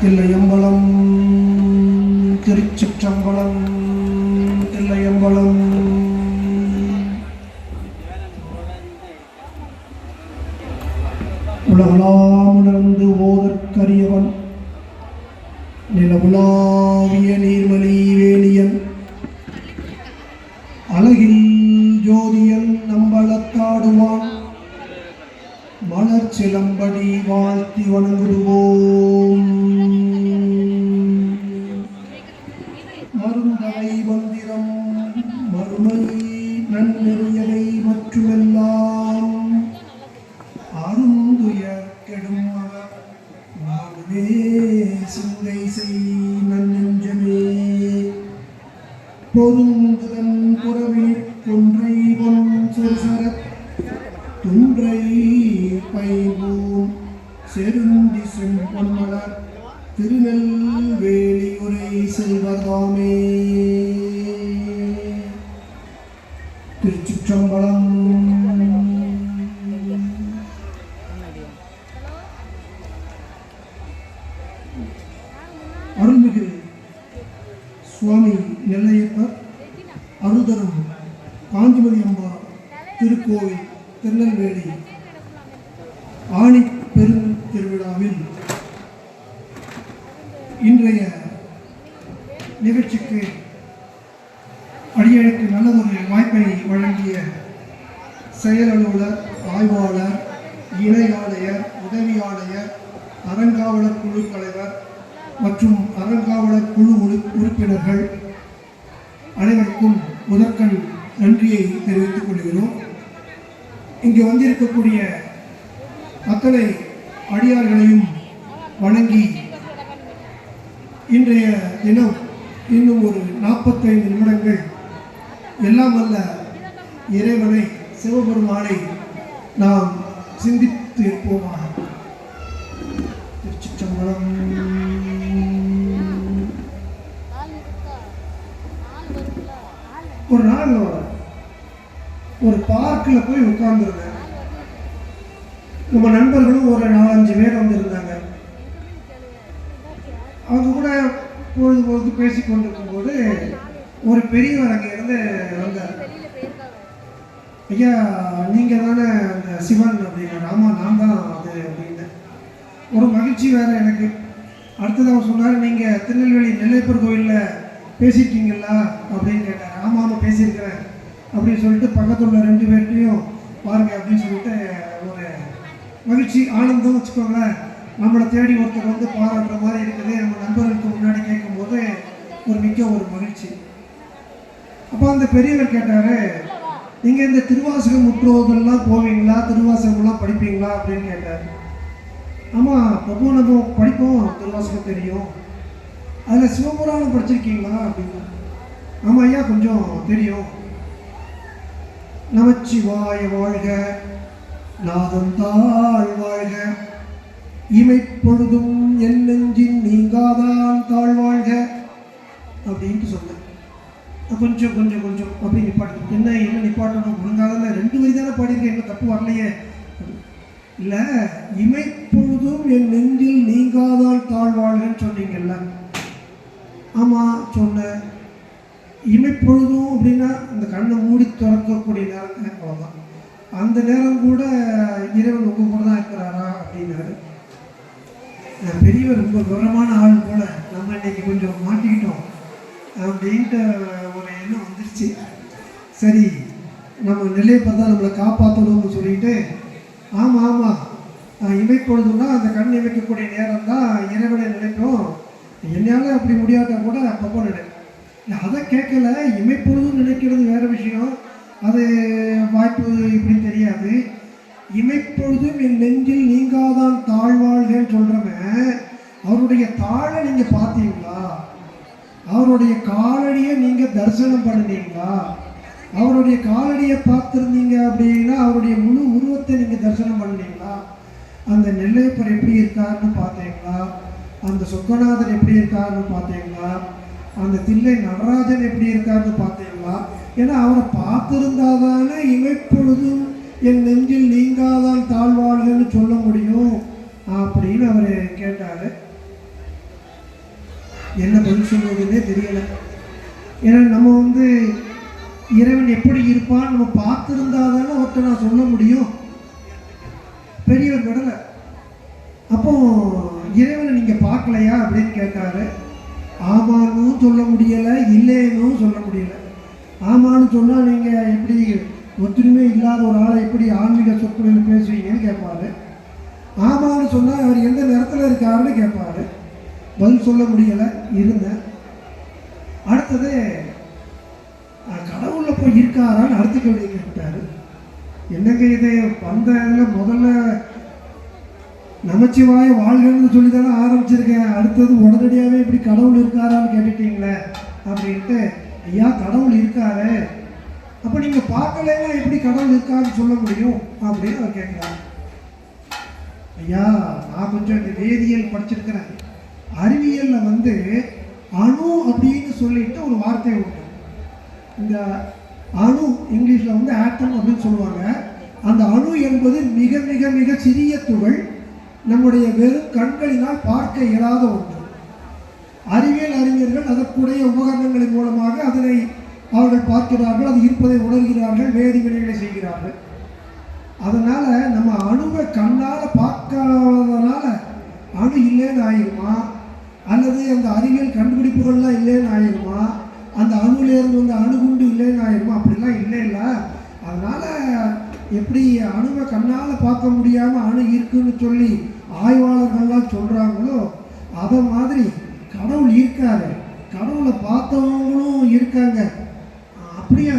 தில்லையம்பலம் திருச்சிற்றம்பலம் தில்லையம்பலம். உலகளாமுணர்ந்து ஓதற்கரியவன் நிலவுலாவிய நீர்மலி வேணியன் அழகில் ஜோதியன் நம்பளத்தாடுவான் மலர் சிலம்படி வாழ்த்தி வணங்குவோம். மருந்தவை மந்திரம் மறுமை நன்னெறியவை மற்றுமெல்லாம் அருந்துயர் கெடும் நாடுவே சிந்தை செய் நன்னெஞ்சமே பொருந்துதன் புறவில் கொன்றை பொன் சொற்சரத் துன்றை பைபூன் செருந்தி செம்பொன்மலர் திருநெல்வேலி உரை செல்வதாமே. திருச்சிற்றம்பலம். அருள்மிகு சுவாமி நெல்லையப்பர் அருள்தரும் காஞ்சிமதி அம்பா திருக்கோவில் திருநெல்வேலி ஆணி பெருந்திருவிழாவில் இன்றைய நிகழ்ச்சிக்கு அடியேனுக்கு நல்லதொரு வாய்ப்பை வழங்கிய செயல் அலுவலர், ஆய்வாளர், இணை ஆணையர், உதவி ஆணையர், அறங்காவலர் குழு தலைவர் மற்றும் அறங்காவலர் குழு உறுப்பினர்கள் அனைவருக்கும் முதற்கண் நன்றியை தெரிவித்துக் கொள்கிறோம். இங்கு வந்திருக்கக்கூடிய அத்தனை அடியார்களையும் வணங்கி இன்றைய தினம் இன்னும் ஒரு 45 நிமிடங்கள் எல்லாம் வல்ல இறைவனை சிவபெருமானை நாம் சிந்தித்து இருப்போமாக. திருச்சிற்றம்பலம். ஒரு நாள் ஒரு பார்க்கில் போய் உட்கார்ந்துருந்தேன். நம்ம நண்பர்களும் ஒரு 4-5 பேர் வந்திருந்தாங்க. அவங்க கூட பொழுது பேசி கொண்டிருக்கும் போது ஒரு பெரியவர் அங்கே இருந்து வந்தார். ஐயா, நீங்கள் தானே அந்த சிவன் அப்படின்னா? ஆமாம், நான் தான் அது அப்படின்னு. ஒரு மகிழ்ச்சி வேறு எனக்கு. அடுத்தது அவர் சொன்னார், நீங்கள் திருநெல்வேலி நெல்லையப்பர் கோயிலில் பேசிட்டீங்களா அப்படின்னு கேட்டார். ஆமாம் பேசியிருக்கிறேன் அப்படின்னு சொல்லிட்டு பக்கத்தில் உள்ள 2 பேர்கிட்டையும் பாருங்க அப்படின்னு சொல்லிட்டு ஒரு மகிழ்ச்சி, ஆனந்தம் வச்சுக்கோங்களேன். நம்மளை தேடி ஒருத்தர் வந்து பாராட்டுற மாதிரி இருக்குது. நம்ம நண்பர்களுக்கு முன்னாடி கேட்கும்போது மிக்க ஒரு மகிழ்ச்சி. அப்போ அந்த பெரியவர் கேட்டார், நீங்கள் இந்த திருவாசகம் முற்றுவதெல்லாம் போவீங்களா, திருவாசகம்லாம் படிப்பீங்களா அப்படின்னு கேட்டார். ஆமாம் பிரபு, நம்ம படிப்போம், திருவாசகம் தெரியும். அதில் சிவபுராணம் படிச்சிருக்கீங்களா அப்படின்னா? ஆமாம் ஐயா, கொஞ்சம் தெரியும். நமச்சிவாய வாழ்க, நாதந்தாள் வாழ்க, இமைப்பொழுதும் என் நெஞ்சின் நீங்காதான் தாழ்வாழ்க அப்படின்ட்டு சொன்னேன். கொஞ்சம் கொஞ்சம் கொஞ்சம் அப்படி நிப்பாட்டு. என்ன நிப்பாட்டணும்? ஒழுங்காக 2 வரி தானே பாடியிருக்கேன், என்ன தப்பு வரலையே. இல்லை, இமைப்பொழுதும் என் நெஞ்சில் நீங்காதான் தாழ்வாழ்கன்னு சொன்னீங்கல்ல? ஆமாம் சொன்னேன். இமைப்பொழுதும் அப்படின்னா இந்த கண்ணை மூடி திறக்கக்கூடிய நேரம், அவ்வளோதான். அந்த நேரம் கூட இறைவன் உங்க கூட தான் இருக்கிறாரா அப்படின்னாரு. பெரியவர் ரொம்ப விவரமான ஆள் போல, நம்ம இன்னைக்கு கொஞ்சம் மாட்டிக்கிட்டோம் அப்படின்ட்டு ஒரு எண்ணம் வந்துருச்சு. சரி, நம்ம நெல்லையப்பர் தான் நம்மளை காப்பாற்றணும்னு சொல்லிட்டு, ஆமாம் ஆமாம் இமைப்பொழுதுன்னா அந்த கண் இமைக்கக்கூடிய நேரம் தான் இறைவனை நினைப்போம். என்னால் அப்படி முடியாட்டா கூட அப்பப்போ நினைப்பேன். அதை கேட்கல, இமைப்பொழுதும் நினைக்கிறது வேறு விஷயம், அது வாய்ப்பு இப்படி தெரியாது. இமைப்பொழுதும் என் நெஞ்சில் நீங்காதான் தாழ்வாழ்கன்னு சொல்கிறவன் அவருடைய தாழை நீங்கள் பார்த்தீங்களா? அவருடைய காலடியை நீங்கள் தரிசனம் பண்ணினீங்களா? அவருடைய காலடியை பார்த்துருந்தீங்க அப்படின்னா அவருடைய முழு உருவத்தை நீங்கள் தரிசனம் பண்ணினீங்களா? அந்த நெல்லையப்பர் எப்படி இருக்காருன்னு பார்த்தீங்களா? அந்த சொக்கநாதர் எப்படி இருக்காருன்னு பார்த்தீங்களா? அந்த தில்லை நடராஜன் எப்படி இருக்காருன்னு பார்த்தீங்களா? ஏன்னா அவரை பார்த்திருந்தாதானே இமைப்பொழுதும் என் நெஞ்சில் நீங்காதான் தாழ்வாழ்கன்னு சொல்ல முடியும் அப்படின்னு அவர் கேட்டார். என்ன பதில் சொல்வதுன்னே தெரியலை. ஏன்னா நம்ம வந்து இறைவன் எப்படி இருப்பான்னு நம்ம பார்த்துருந்தா தானே ஒருத்தர் நான் சொல்ல முடியும். பெரியவர் விடலை. அப்போ இறைவனை நீங்கள் பார்க்கலையா அப்படின்னு கேட்டார். ஆமான்னு சொல்ல முடியலை, இல்லைன்னு சொல்ல முடியலை. ஆமான்னு சொன்னால் நீங்கள் எப்படி ஒத்துழைமே இல்லாத ஒரு ஆளை எப்படி ஆன்மீக சொற்களில் பேசுவீங்கன்னு கேட்பாரு. ஆமான்னு சொன்னால் அவர் எந்த நேரத்தில் இருக்காருன்னு கேட்பாரு. பதில் சொல்ல முடியலை இருந்தேன். அடுத்தது கடவுளில் போய் இருக்காரான்னு அடுத்த கேள்வி கேட்டார். என்னங்க இதை வந்த இதில் முதல்ல நமச்சிவாய வாழ்கன்னு சொல்லி தானே ஆரம்பிச்சிருக்கேன். அடுத்தது உடனடியாகவே இப்படி கடவுள் இருக்காரான்னு கேட்டுட்டீங்களே அப்படின்ட்டு. ஐயா கடவுள் இருக்காரு, அப்போ நீங்கள் பார்க்கலைன்னா எப்படி கடவுள் இருக்காருன்னு சொல்ல முடியும் அப்படின்னு அவர் கேட்குறாரு. ஐயா நான் கொஞ்சம் இந்த வேதியியல் படிச்சிருக்கிறேன். அறிவியலில் வந்து அணு அப்படின்னு சொல்லிட்டு ஒரு வார்த்தை உண்டு. இந்த அணு இங்கிலீஷில் வந்து ஆட்டம் அப்படின்னு சொல்லுவாங்க. அந்த அணு என்பது மிக மிக மிக சிறிய துகள், நம்முடைய வெறும் கண்களினால் பார்க்க இயலாத ஒன்று. அறிவியல் அறிஞர்கள் அதற்குடைய உபகரணங்களின் மூலமாக அதனை அவர்கள் பார்க்கிறார்கள், அது இருப்பதை உணர்கிறார்கள், வேதி வினைகளை செய்கிறார்கள். அதனால் நம்ம அணுவை கண்ணால் பார்க்காததுனால அணு இல்லைன்னு ஆயிடுமா, அல்லது அந்த அறிவியல் கண்டுபிடிப்புகள்லாம் இல்லைன்னு ஆயிடுமா, அந்த அணுவிலேருந்து வந்து அணுகுண்டு இல்லைன்னு ஆயிடுமா? அப்படிலாம் இல்லை இல்லை. அதனால் எப்படி அணுவை கண்ணால் பார்க்க முடியாமல் அணு இருக்குன்னு சொல்லி ஆய்வாளர்கள்லாம் சொல்கிறாங்களோ அதை மாதிரி கடவுள் இருக்காரு, கடவுளை பார்த்தவங்களும் இருக்காங்க. அப்படியா?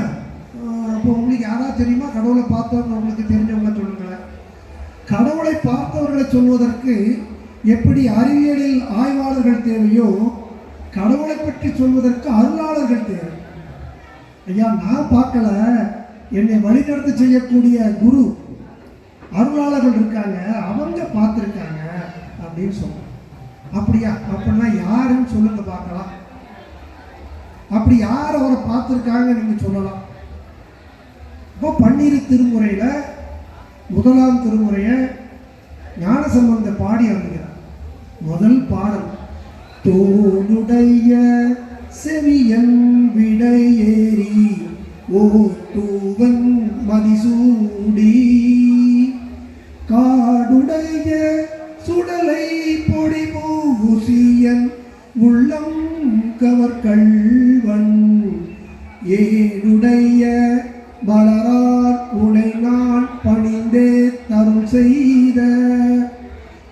அப்போ உங்களுக்கு யாராவது தெரியுமா கடவுளை பார்த்தவங்க? உங்களுக்கு தெரிஞ்சவங்கள சொல்லுங்களேன். கடவுளை பார்த்தவர்களை சொல்வதற்கு எப்படி அறிவியலில் ஆய்வாளர்கள் தேவையோ, கடவுளை பற்றி சொல்வதற்கு அருளாளர்கள் தேவை. ஐயா நான் பார்க்கல, என்னை வழிநடத்தி செய்யக்கூடிய குரு அருளாளர்கள் இருக்காங்க, அவங்க பார்த்துருக்காங்க அப்படின்னு சொல்லுவாங்க. அப்படியா? அப்படின்னா யாருன்னு சொல்லுங்க பார்க்கலாம். அப்படி யார் அவரை பார்த்துருக்காங்க நீங்கள் சொல்லலாம். இப்போ பன்னிரு திருமுறையில் முதலாம் திருமுறையை ஞானசம்பந்தர் பாடி அருளுகிறார். முதல் பாடல் தோளுடைய செவியன் விடையேறி ஓட்டுவன் மதிசூடி காடுடைய சுடலை பொடி பூசியன் உள்ளம் கவர்கள்வன் ஏடுடைய வளரார் உனை நான் பணிந்தே தருள் செய்த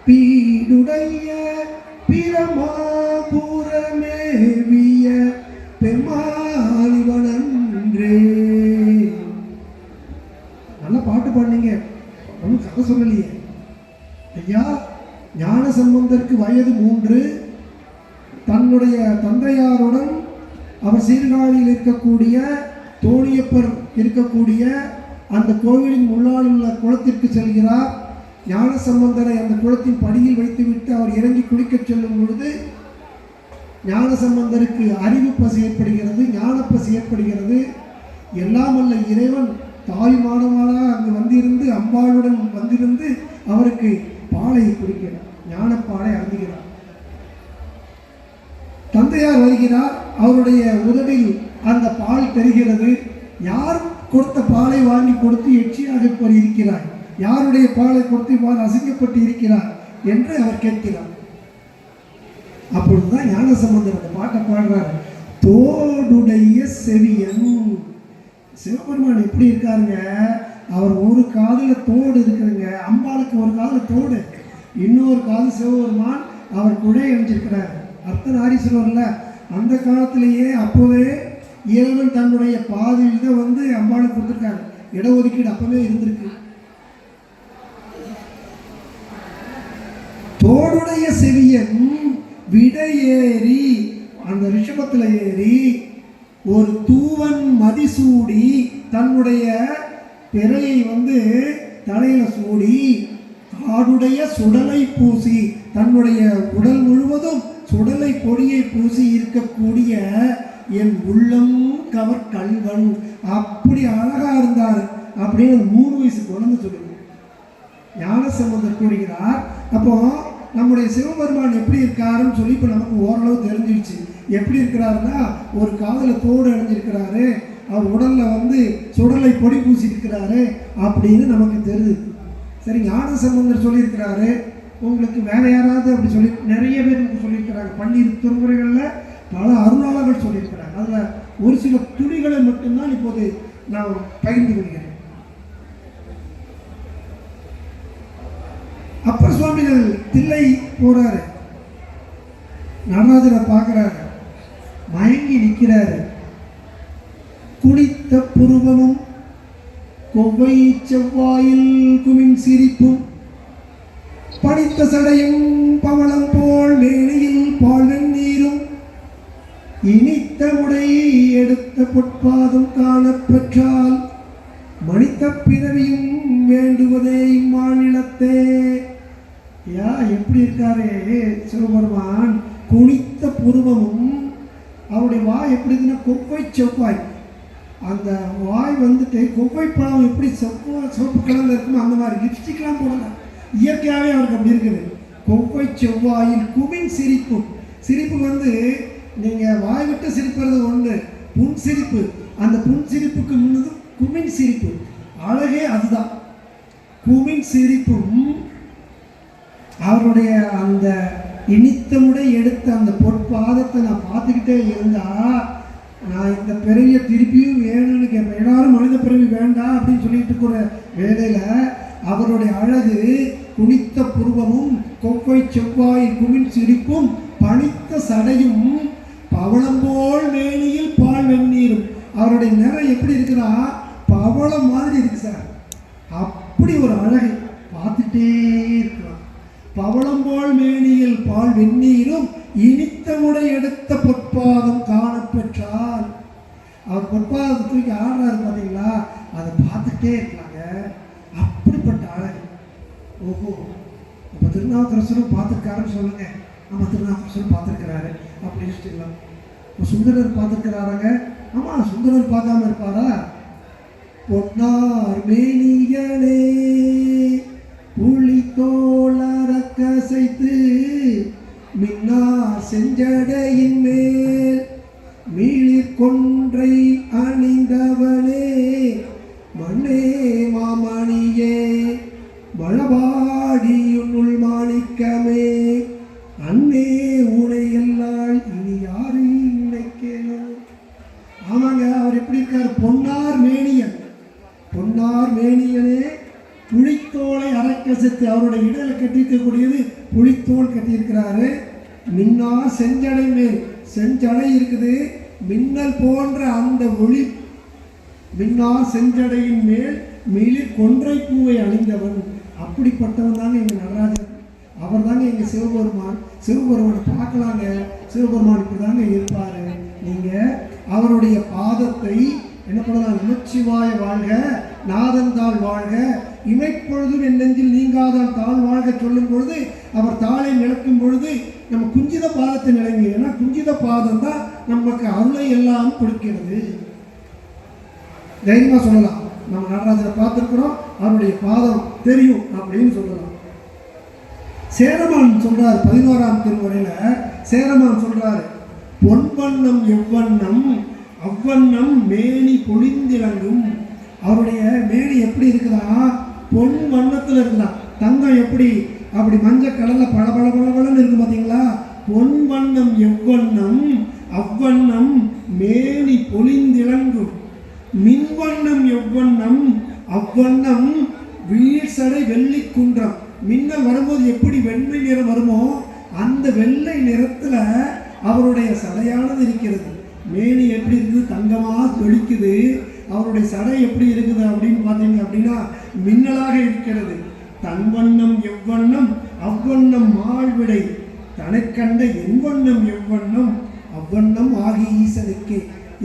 பீடுடைய பிரமாபுரமேவிய பெருமாளிவனன்றே. நல்ல பாட்டு பாடுனீங்க, ஒன்றும் கதை சொல்லலையே. ஐயா ஞானசம்பந்தருக்கு வயது 3. தன்னுடைய தந்தையாருடன் அவர் சீர்காழியில் இருக்கக்கூடிய தோணியப்பர் இருக்கக்கூடிய அந்த கோவிலின் முன்னால் உள்ள குளத்திற்கு செல்கிறார். ஞானசம்பந்தரை அந்த குளத்தின் படியில் வைத்துவிட்டு அவர் இறங்கி குளிக்கச் செல்லும் பொழுது ஞானசம்பந்தருக்கு அறிவு பசி ஏற்படுகிறது, ஞானப்பசி ஏற்படுகிறது. எல்லாம் அல்ல இறைவன் தாய் மாணவனாக அங்கு வந்திருந்து அம்பாளுடன் வந்திருந்து அவருக்கு பாலை குடிக்கிறார், ஞானப்பாலை அருந்துகிறார். தந்தையார் வருகிறார், அவருடைய உதடில் அந்த பால் தெரிகிறது. யார் கொடுத்த பாலை வாங்கி கொடுத்து எச்சியாக இப்படி இருக்கிறார், யாருடைய பாலை கொடுத்து இவ்வாறு அசிங்கப்பட்டு இருக்கிறார் என்று அவர் கேட்கிறார். அப்பொழுதுதான் ஞானசம்பந்தர் அந்த பாட்டை பாடுறார். தோடுடைய செவியன். சிவபெருமான் எப்படி இருக்காருங்க, அவர் ஒரு காதில் தோடு இருக்குதுங்க, அம்பாளுக்கு ஒரு காதில் தோடு, இன்னொரு காது சிவபெருமான் அவர் குழை அணிஞ்சிருக்கிறார். அர்த்தநாரீஸ்வரர்ல அந்த காலத்திலேயே அப்போவே இறைவன் தன்னுடைய பாதி இதை வந்து அம்பாளுக்கு கொடுத்துருக்காரு. இடஒதுக்கீடு அப்பவே இருந்திருக்கு. தோடுடைய செவியன் விடையேறி, அந்த ரிஷபத்தில் ஏறி ஒரு தூவன் மதிசூடி, தன்னுடைய பிறையை வந்து தலையில சூடி, காடுடைய சுடலை பூசி, தன்னுடைய உடல் முழுவதும் சுடலை பொடியை பூசி இருக்கக்கூடிய என் உள்ளம் கவர் கல்வன். அப்படி அழகா இருந்தார் அப்படின்னு 3 வயசு குழந்தை சொல்லுங்க. ஞானசம்பந்தர் கூறுகிறார். அப்போ நம்முடைய சிவபெருமான் எப்படி இருக்காருன்னு சொல்லி இப்போ நமக்கு ஓரளவு தெரிஞ்சிடுச்சு. எப்படி இருக்கிறாருன்னா, ஒரு காதில் தோடு அணிஞ்சிருக்கிறாரு, அவர் உடலில் வந்து சுடலை பொடி பூசி இருக்கிறாரு அப்படின்னு நமக்கு தெரியுது. சரி, ஞான சம்பந்தர் சொல்லியிருக்கிறாரு, உங்களுக்கு வேற யாராவது அப்படி சொல்லி நிறைய பேர் நமக்கு சொல்லியிருக்கிறாங்க. பன்னிரு திருமுறைகளில் பல அருளாளர்கள் சொல்லியிருக்கிறாங்க. அதில் ஒரு சில துளிகளை மட்டும்தான் இப்போது நான் பகிர்ந்து கொள்கிறேன். அப்பர் சுவாமிகள் தில்லை போறாரு, நடராஜரை பார்க்கிறாரு, மயங்கி நிற்கிறாரு. குனித்த புருவமும் கொவ்வை செவ்வாயில் குமின் சிரிப்பும் பனித்த சடையும் பவளம் போல் மேனியில் பால் வெந்நீரும் இனித்த முடை எடுத்த பொற்பாதம் காணப்பெற்றால் மனித பிறவியும் வேண்டுவதே இம்மாநிலத்தே. யா எப்படி இருக்காரு சிவபெருமான், குனித்த புருவமும், அவருடைய வாய் எப்படி இருக்குன்னா கொவ்வை செவ்வாய். அந்த வாய் வந்துட்டு கொவ்வை பழம் எப்படி சிவப்பு கலரில் இருக்குமோ அந்த மாதிரி லிப்ஸ்டிக்லாம் போடல, இயற்கையாகவே அவருக்கு அப்படி இருக்குது. கொவ்வை செவ்வாயில் குமின் சிரிப்பு. சிரிப்பு வந்து நீங்கள் வாய் விட்டு சிரிப்பது ஒன்று, புன் சிரிப்பு. அந்த புன் சிரிப்புக்கு முன்னது குமின் சிரிப்பு. அழகே அதுதான். குமின் சிரிப்பும் அவருடைய அந்த இனித்தமுடை எடுத்த அந்த பொற்பாதத்தை நான் பார்த்துக்கிட்டே இருந்தா, நான் இந்த பிறவியை திருப்பியும் வேணும்னு கேட்பேன். எல்லாரும் மனித பிறவி வேண்டாம் அப்படின்னு சொல்லிட்டு இருக்கிற வேலையில அவருடைய அழகு, குனித்த புருவமும் கொவ்வை செவ்வாய் குமின் சிரிப்பும் பனித்த சடையும் பவளம்போல் மேனியில் பால் வெந்நீரும். அவருடைய நிறம் எப்படி இருக்குன்னா பவளம் மாதிரி இருக்கு சார். அப்படி ஒரு அழகு, பார்த்துட்டே இருக்கலாம். பவளம்போல் மேனியில் பால் வெந்நீரும் இனித்தமுடை எடுத்த பொற்பாதம் காணப்பெற்றால். அவர் பொற்பாதத்தை தூக்கி ஆடுறாரு பார்த்தீங்களா, அதை பார்த்துட்டே இருக்கலாங்க. அப்படிப்பட்ட அழகு. ஓஹோ, அப்போ திருநாவுக்கரசரும் பார்த்துருக்காருன்னு சொல்லுங்க. ஆமாம், திருநாவுக்கரசரும் பார்த்துருக்கிறாரு அப்படின்னு சொல்லிக்கலாம். இப்போ சுந்தரர் பார்த்துருக்கிறாராங்க. ஆமாம், சுந்தரர் பார்க்காம இருப்பாரா? பொன்னார் மேனியனே புலி தோளரக்கசைத்து மின்னார் செஞ்சடையின் மேல் மீளிர் கொன்றை அணிந்தவனே மண்ணே மாமணியே மழபாடியுள் மாணிக்கமே அன்னே உனை எல்லாள் இனி யாரு நினைக்கணும். ஆமாங்க, அவர் எப்படி இருக்கார்? பொன்னார் மேனியன். பொன்னார் மேனியனே புலித்தோலை அரைக்கசத்து. அவருடைய இடலை கட்டியிருக்கக்கூடியது புலித்தோல் கட்டியிருக்கிறாரு. மின்னார் செஞ்சடை மேல், செஞ்சடை இருக்குது, மின்னல் போன்ற அந்த ஒளி. மின்னார் செஞ்சடையின் மேல் மிளிர் கொன்றை பூவை அணிந்தவன். அப்படிப்பட்டவன் தாங்க எங்கள் நடராஜன். அவர் தாங்க எங்கள் சிவபெருமான். சிவபெருமானை பார்க்கலாங்க. சிவபெருமான் இப்படி தாங்க இருப்பார். நீங்கள் அவருடைய பாதத்தை என்ன பண்ணலாம்? நமச்சிவாய வாழ்க, நாதந்தாள் வாழ்க, இமைப்பொழுதும் என் நெஞ்சில் நீங்காதான் தாழ் வாழ்க சொல்லும் பொழுது, அவர் தாளை நிலக்கும் பொழுது நம்ம குஞ்சித பாதத்தை நிலைங்க. ஏன்னா குஞ்சித பாதம் தான் நமக்கு அருளை எல்லாம் கொடுக்கிறது. தைரியமா சொல்லலாம், நம்ம நடராஜரை பார்த்துருக்கிறோம், அவருடைய பாதம் தெரியும் அப்படின்னு சொல்லலாம். சேரமான் சொல்றாரு 11ஆம் திருமுறையில. சேரமான் சொல்றாரு, பொன்வண்ணம் எவ்வண்ணம் அவ்வண்ணம் மேனி பொழிந்திலங்கும். அவருடைய மேனி எப்படி இருக்குதா? பொன் வண்ணத்தில் இருக்குதான். தங்கம் எப்படி அப்படி மஞ்சள் கடல்ல பல பல பலன்னு இருக்கு பார்த்தீங்களா? பொன் வண்ணம் எவ்வண்ணம் அவ்வண்ணம் மேனி பொழிந்திலங்கும். மின்வண்ணம் எவ்வண்ணம் அவ்வண்ணம் வீழ்சடை வெள்ளி குன்றம். மின்னல் வரும்போது எப்படி வெண்மை நிறம் வருமோ அந்த வெள்ளை நிறத்துல அவருடைய சடையானது இருக்கிறது. மேனி எப்படி இருக்குது? தங்கமா ஜொலிக்குது. அவருடைய சடை எப்படி இருக்குது அப்படின்னு பார்த்தீங்க அப்படின்னா மின்னலாக இருக்கிறது. தன்வண்ணம் எவ்வண்ணம் அவ்வண்ணம் மாழ்விடை தனக்கண்ட என்வண்ணம் எவ்வண்ணம் அவ்வண்ணம் ஆகி ஈசனுக்கு.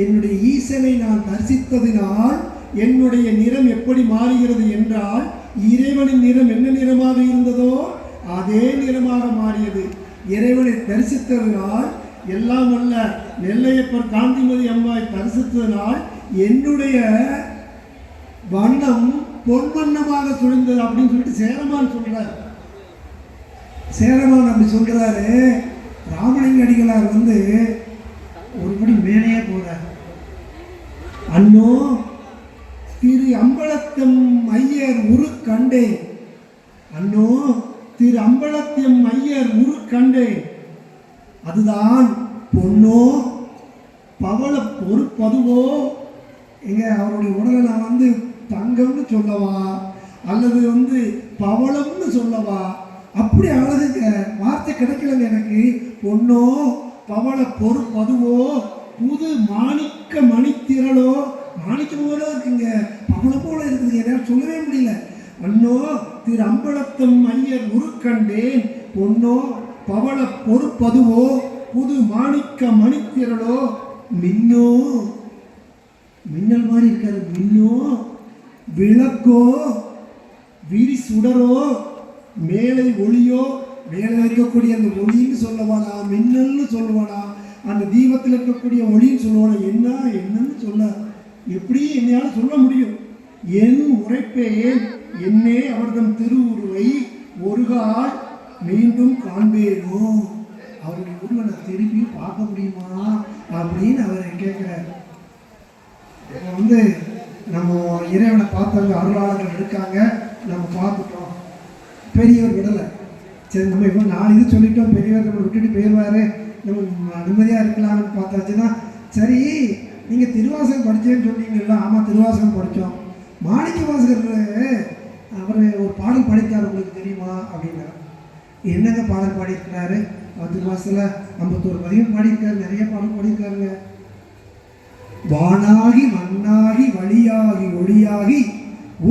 என்னுடைய ஈசனை நான் தரிசித்ததினால் என்னுடைய நிறம் எப்படி மாறுகிறது என்றால், இறைவனின் நிறம் என்ன நிறமாக இருந்ததோ அதே நிறமாக மாறியது. இறைவனை தரிசித்ததினால், எல்லாம் அல்ல நெல்லையப்பர் காந்திமதி அம்மாவை தரிசித்ததினால் என்னுடைய வண்ணம் பொன் வண்ணமாக சுழிந்தது அப்படின்னு சொல்லிட்டு சேரமான் சொல்றார். சேரமான் அப்படி சொல்கிறாரு. ராமலிங்க அடிகளார் வந்து ஒருபடி மேலேயே போறார். அன்னோ திரு அம்பலத்தம் ஐயர் உரு கண்டே, அன்னோ திரு அம்பலத்தம் ஐயர் உரு கண்டே, அதுதான் பொன்னோ பவள பொறுப்பதுவோ. எங்க அவருடைய உடலை நான் வந்து தங்கம்னு சொல்லவா அல்லது வந்து பவளம்னு சொல்லவா? அப்படி அழகுங்க, வார்த்தை கிடைக்கலங்க எனக்கு. பொன்னோ பவள பொறுப்பதுவோ புது மாணிக்க மணித்திரளோ, மாணிக்கம் போல இருக்குங்க, பவளம் போல இருக்குதுங்க, என்னால் சொல்லவே முடியல. அன்னோ திரு அம்பலத்தம் ஐயர் உருக்கண்டேன், பொன்னோ பவள பொறுப்பதுவோ புது மாணிக்க மணித்திரளோ, மின்னோ மின்னல் மாதிரி இருக்காரு, மின்னோ விளக்கோ விரி சுடரோ மேலே ஒளியோ, மேலே இருக்கக்கூடிய அந்த ஒளின்னு சொல்லவானா, மின்னல்னு சொல்லுவானா, அந்த தீபத்தில் இருக்கக்கூடிய ஒளின்னு சொல்லுவானா, என்னன்னு சொல்ல எப்படி என்னையால சொல்ல முடியும்? என் உரைப்பேன் என்னே அவர்தம் திருவுருவை ஒருகால் மீண்டும் காண்பேனோ. அவருடைய உருவை நான் திருப்பி பார்க்க முடியுமா அப்படின்னு அவர் கேட்கிறார். இப்போ வந்து நம்ம இறைவனை பார்த்தவங்க அருளாளர்கள் இருக்காங்க, நம்ம பார்த்துட்டோம், பெரியவர் விடலை. சரி நம்ம இப்போ 4 இது சொல்லிட்டோம், பெரியவர் நம்ம விட்டுட்டு போயிடுவார், நம்ம நிம்மதியாக இருக்கலாம்னு பார்த்தாச்சுன்னா, சரி நீங்கள் திருவாசகம் படித்தேன்னு சொன்னீங்கல்ல. ஆமாம், திருவாசகம் படித்தோம். மாணிக்க வாசகர் அவர் ஒரு பாடல் பாடியிருக்காரு, உங்களுக்கு தெரியுமா அப்படின்னா. என்னங்க பாடல் பாடியிருக்கிறாரு? திருவாசகத்தில் 51 பதிகம் பாடியிருக்காரு, நிறைய பாடல் பாடியிருக்காருங்க. வானாகி மண்ணாகி வழியாகி ஒளியாகி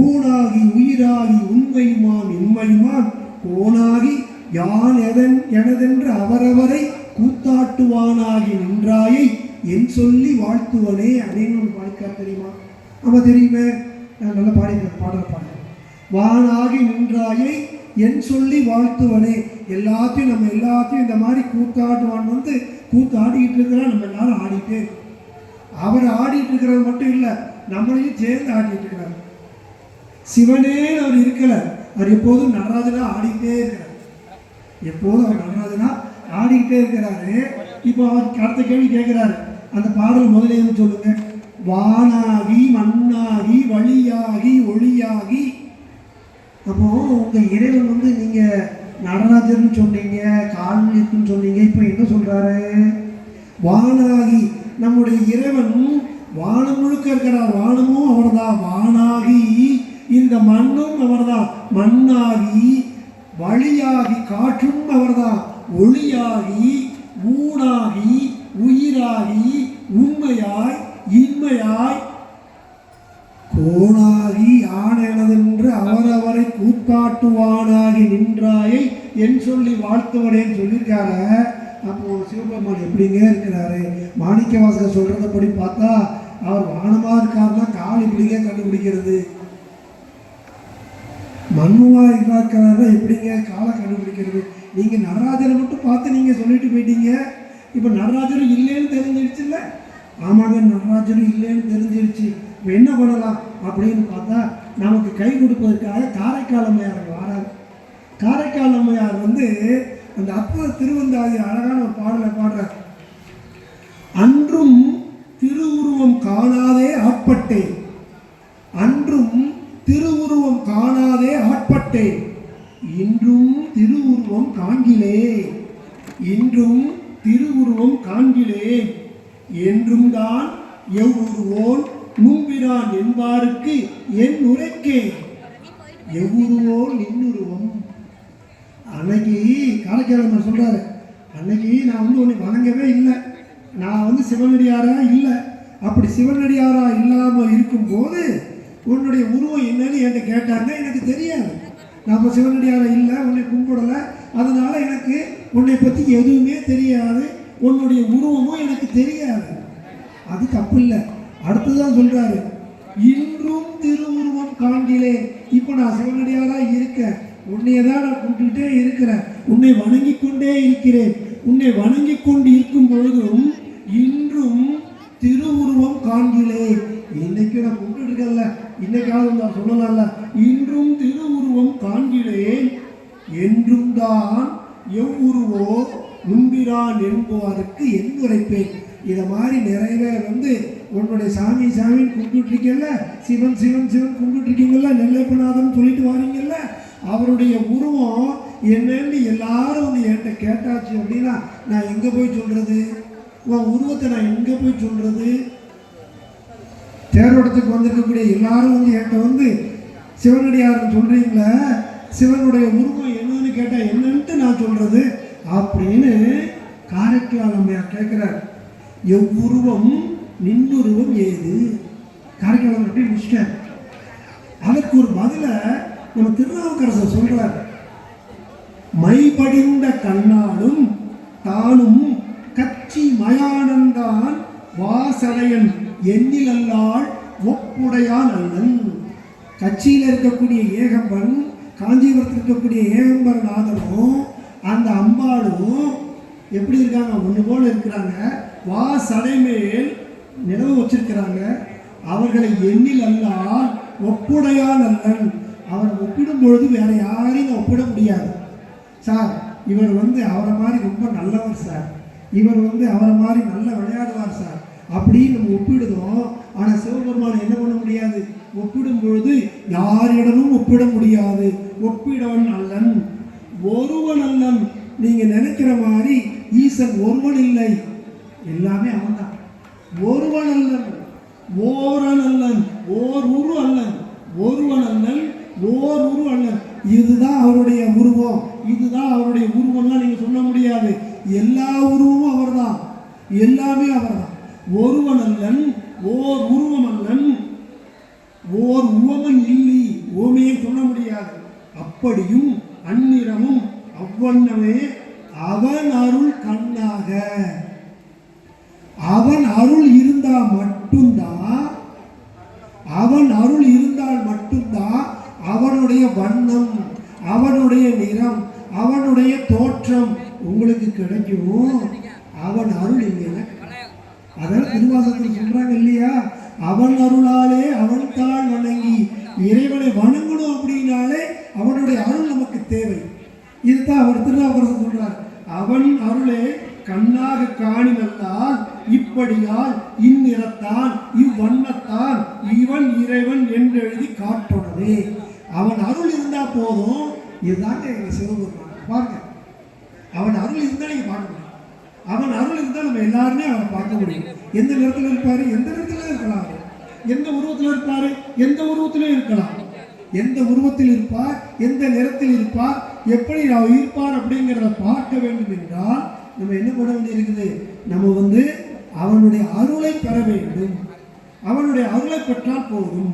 ஊனாகி உயிராகி உண்மையுமான் இன்மையுமான் கோனாகி யான் எனதென்று அவரவரை கூத்தாட்டுவானாகி நின்றாயை என் சொல்லி வாழ்த்துவனே அப்படின்னு ஒரு பாடிக்கார், தெரியுமா? ஆமாம் தெரியுமே, நான் நல்லா பாடிக்கிறேன், பாடல் பாடுறேன். வானாகி நின்றாயை என் சொல்லி வாழ்த்துவனே. எல்லாத்தையும் நம்ம எல்லாத்தையும் இந்த மாதிரி கூத்தாட்டுவான் வந்து கூத்து ஆடிக்கிட்டு இருக்கிறா, நம்ம எல்லாரும் ஆடிட்டே. அவர் ஆடிட்டு இருக்கிறது மட்டும் இல்லை, நம்மளையும் சேர்ந்து ஆடிட்டு இருக்கிறார். சிவனே அவர் இருக்கல, அவர் எப்போதும் நடராஜனா ஆடிக்கிட்டே இருக்கிறார். எப்போதும் அவர் நடராஜனா ஆடிக்கிட்டே இருக்கிறாரு. இப்போ அவர் அடுத்த கேள்வி கேட்கிறாரு, அந்த பாடல் முதலே சொல்லுங்க. வானாகி மண்ணாகி வழியாகி ஒளியாகி. அப்போ உங்க இறைவன் வந்து நீங்க நடராஜர்னு சொன்னீங்க, கால்நிலைக்குன்னு சொன்னீங்க, இப்போ என்ன சொல்றாரு? வானாகி, நம்முடைய இறைவன் வானம் முழுக்க இருக்கிறார், வானமும் அவர்தான். வானாகி இந்த மண்ணும் அவர்தான், மண்ணாகி வழியாகி காற்றும் அவர்தான், ஒளியாகி ஊனாகி உயிராகி உண்மையாய் இன்மையாய் கோணாகி ஆனெனதென்று அவரவரை கூத்தாட்டுவானாகி நின்றாயை என் சொல்லி வாழ்த்துவனேன்னு சொல்லியிருக்காரு. அப்போ சிவபெருமான் எப்படிங்க இருக்கிறாரு? மாணிக்க வாசகர் சொல்றதப்படி பார்த்தா அவர் வானமா இருக்காருன்னா கால் எப்படிங்க கண்டுபிடிக்கிறது? மண்ணுவா இருக்கிறாருன்னா எப்படிங்க காலை கண்டுபிடிக்கிறது? நீங்க நடராஜரை மட்டும் பார்த்து நீங்க சொல்லிட்டு போயிட்டீங்க. இப்போ நடராஜரும் இல்லைன்னு தெரிஞ்சிருச்சு இல்லை? ஆமாங்க, நடராஜரும் இல்லைன்னு தெரிஞ்சிருச்சு. இப்போ என்ன பண்ணலாம் அப்படின்னு பார்த்தா, நமக்கு கை கொடுப்பதற்காக காரைக்கால் அம்மையார் வராங்க. காரைக்கால் அம்மையார் வந்து அந்த அற்புத திருவந்தாதி அழகான ஒரு பாடலை பாடுறார். அன்றும் திருவுருவம் காணாதே ஆட்பட்டேன், அன்றும் திருவுருவம் காணாதே ஆட்பட்டேன், இன்றும் திருவுருவம் காண்கிலே, இன்றும் திருவுருவம் காண்கிலேன், என்றும் தான் எவ்வுருவோன் முன்பிரான் என்பாருக்கு என் உரைக்கே, எவ்வுருவோன் நின்னுருவம். அன்னைக்கு காரைக்கால் சொல்றாரு, அன்னைக்கு நான் வந்து உன்னை வணங்கவே இல்லை, நான் வந்து சிவனடியாரா இல்லை. அப்படி சிவனடியாரா இல்லாமல் இருக்கும்போது உன்னுடைய உருவம் என்னன்னு என்கிட்ட கேட்டாங்க, எனக்கு தெரியாது. நான் இப்போ சிவனடியாரா இல்லை, உன்னை கும்பிடலை, அதனால எனக்கு உன்னை பற்றி எதுவுமே தெரியாது, உன்னுடைய உருவமும் எனக்கு தெரியாது. அது தப்பு இல்லை. அடுத்துதான் சொல்றாரு, இன்றும் திருவுருவம் காண்கிறேன். இப்போ நான் சிவனடியாரா இருக்கேன், உன்னையதான் நான் கும்பிட்டுட்டே இருக்கிறேன், உன்னை வணங்கி கொண்டே இருக்கிறேன். உன்னை வணங்கி கொண்டு இருக்கும் பொழுதும் இன்றும் திருவுருவம் காண்கிறேன். இன்னைக்கு நான் கும்பிட்டு இருக்கல, இன்னைக்காவது நான் சொல்லலாம்ல, இன்றும் திருவுருவம் காண்கிறேன், என்றும் தான் எவ்வுருவோ நும்பிரான் என்போருக்கு என்னுரைப்பேன். இதை மாதிரி நிறைய பேர் உன்னுடைய சாமி சாமின்னு கும்பிட்டுருக்கீங்கல்ல, சிவன் சிவன் சிவன் கும்பிட்டுருக்கீங்கல்ல, நெல்லைப்பநாதன் சொல்லிட்டு வாரீங்கல்ல, அவருடைய உருவம் என்னன்னு எல்லாரும் என்கிட்ட கேட்டாச்சு அப்படின்னா நான் எங்கே போய் சொல்கிறது? உன் உருவத்தை நான் எங்கே போய் சொல்கிறது? தேரோட்டத்துக்கு வந்திருக்கக்கூடிய எல்லாரும் என்கிட்ட சிவனடியாருன்னு சொல்கிறீங்களே, சிவனுடைய உருவம் என்னன்னு கேட்டால் என்னன்ட்டு நான் சொல்கிறது அப்படின்னு காரைக்கால் அம்மையார் கேட்குறார். எவ்வுருவம் நின்றுருவம் ஏது? காரைக்கால் அப்படி முடிச்சிட்டார். அதற்கு ஒரு பதிலை நம்ம திருநாவுக்கரசர் சொல்றார். மைபடிந்த கண்ணாலும் தானும் கச்சி மயானந்தான் வாசனையன் எண்ணிலல்லால் ஒப்புடையான் அல்லன். கட்சியில் இருக்கக்கூடிய ஏகம்பன், காஞ்சிபுரத்தில் இருக்கக்கூடிய ஏகம்பரநாதனும் அந்த அம்பாளும் எப்படி இருக்காங்க? ஒன்று போல இருக்கிறாங்க. வாசடை மேல் நிலவு வச்சிருக்கிறாங்க. அவர்களை எண்ணில் அல்லால் ஒப்புடையான் அல்லன். அவர் ஒப்பிடும் பொழுது வேற யாரையும் ஒப்பிட முடியாது. சார் இவர் அவரை மாதிரி ரொம்ப நல்லவர் சார், இவர் அவரை மாதிரி நல்லா விளையாடுவார் சார் அப்படின்னு நம்ம ஒப்பிடுதோம். ஆனால் சிவபெருமான் என்ன பண்ண முடியாது? ஒப்பிடும் பொழுது யாரிடமும் ஒப்பிட முடியாது. ஒப்பிடவன் அல்லன், ஒருவன் அல்லன். நீங்க நினைக்கிற மாதிரி ஈசன் ஒருவன் இல்லை, எல்லாமே அவன் தான். ஒருவன் அல்லன், ஓரன் அல்லன், ஓர் உரு அல்லன், ஒருவன் அல்லன், ஓர் உரு அல்லன். இதுதான் அவருடைய உருவம், இதுதான் அவருடைய உருவம்லாம் நீங்க சொல்ல முடியாது. எல்லா உருவமும் அவர் தான், எல்லாமே அவர் தான். ஒருவன் அல்லன், ஓர் உருவம் அல்லன், ஓர் உவமன் இல்லை, ஓமையை சொல்ல முடியாது. அப்படியும் அந்நிறமும் அவ்வண்ணமே அவன் அருள் கண்ணாக. அவன் அருள் இருந்தால் மட்டும்தான், அவன் அருள் இருந்தால் மட்டும்தான் அவனுடைய வண்ணம், அவனுடைய நிறம், அவனுடைய தோற்றம் உங்களுக்கு கிடைக்கும். அவன் அருள் இல்லை. அதான் திருவாசகத்தில் சொல்றாங்க இல்லையா? அவன் அருளாலே அவன் தாள் வணங்கி இறைவனை வணங்கணும் அப்படின்னாலே அவனுடைய அருள் நமக்கு தேவை. இதுதான் அவர் திருநாவுக்கரசர் சொல்றார். அவன் அருளே கண்ணாக காணி நல்லால் இப்படியால் இந்நிறத்தான் இவ்வண்ணத்தான் இவன் இறைவன் என்று எழுதி காட்டுனதே. அவன் அருள் இருந்தா போதும். இதுதாங்க எங்க சிவபெருமான். பாருங்க, அவன் அருள் இருந்தா நீங்க பார்க்க முடியும். அவன் அருள் இருந்தால் நம்ம எல்லாருமே அவனை பார்க்க முடியும். எந்த நிறத்தில் இருப்பாரு? எந்த நிறத்தில் இருக்கலாம். எந்த உருவத்தில் இருப்பாரு? எந்த உருவத்திலும் இருக்கலாம். எந்த உருவத்தில் இருப்பார், எந்த நிறத்தில் இருப்பார், எப்படி இருப்பார் அப்படிங்கிறத பார்க்க வேண்டும் என்றால் நம்ம என்ன பண்ண வேண்டியிருக்குது? நம்ம அவனுடைய அருளை பெற வேண்டும். அவனுடைய அருளை பெற்றால் போதும்.